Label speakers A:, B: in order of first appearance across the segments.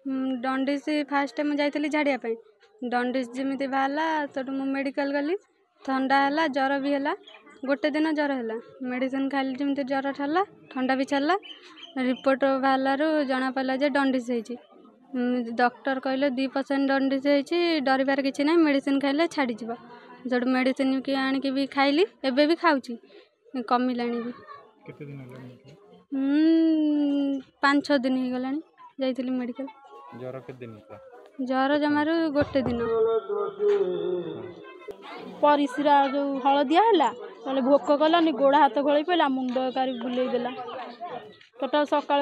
A: दंडिस fast मुझे जाइली झाड़िया दंडिस जमी बाहर तो मेडिकल गली ठंडा है ज्वर भी है गोटे दिन ज्वर है मेडिसिन खाली जमी ज्वर छाला ठंडा भी छाला रिपोर्ट बाहर जना पड़ा जे दंडिस डॉक्टर कहले 2% दंडिस डरबार किसी ना मेडिसिन खाइले छाड़ी जो मेडिसिन की आनिकी भी खाइली एबे भी खाऊची कमिलानी भी 5-6 दिन हो गला जाइली मेडिकल ज्वर जमारू गोटे दिन
B: परिस्रा जो हलदिया है भोक कलानी गोड़ हाथ घोल पड़ा मुंड कारी बुले देला टोटाल सका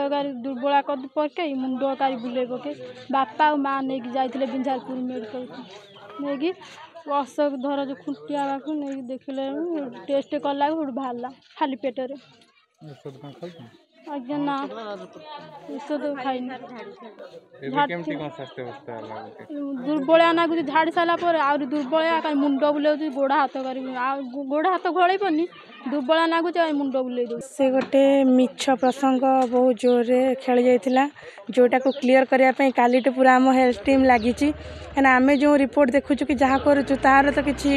B: दुर्बला कर पकई मुंड कारी बुले पके बापा और माँ नहीं जाते बिंझारपुर मेडिकल नहीं अशोक धर जो खुंटिया नहीं देखले टेस्ट कला बाहर खाली पेटर आज्ञा ना ଔଷଧ ଖାଇନି दुर्बलिया नागुच झाड़ी सारा आहुरी दुर्बलिया कहीं मुंड बुलाऊँ गोड़ हाथ कर गोड़ हाथ घोड़े पानी दुर्बलिया नागुच मुंड बुले दो से गोटे मिछ प्रसंग बहुत जोर खेली जाइला जोटा को क्लीयर करने कालीटू पूरा आम हेल्थ टीम लगी कहीं आम जो रिपोर्ट देखु कि जहाँ करूँ तार तो किसी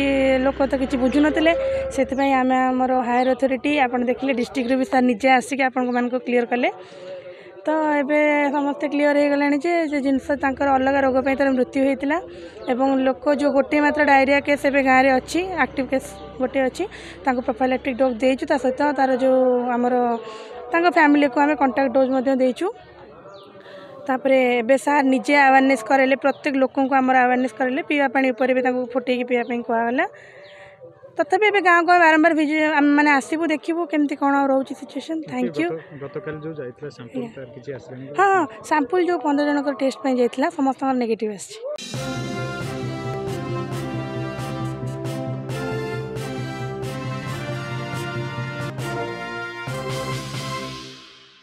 B: लोक तो किसी बुझु नथिले से आम आमर हायर अथॉरिटी आपन देखिले डिस्ट्रिक्ट भी सार निजे आसिक आपण मान क्लीयर कले तो एबे समस्ते क्लीयर हो गलानी जे जिनस अलग रोग पे तार मृत्यु होता एवं लोक जो गोटे मात्र डायरिया केस एबे गाँव में अच्छी एक्टिव केस गोटे अच्छी प्रोफाइलैक्टिक डोज देचु सहित तार जो आमर फैमिली को आम कंटाक्ट डोज देचु तापरे एबे सार निजे अवेयरनेस करेले प्रत्येक लोक को आमर अवेयरनेस करेले पीवा पानी ऊपर भी फुटेकी पीवा कहला तथापि एबे गाँव को बारंबार माने आसबू देखू केमती कौन रोचे सिचुएशन थैंक यू हाँ सैंपल जो 15 जन टेस्ट जाइए समस्त नेगेटिव आसी।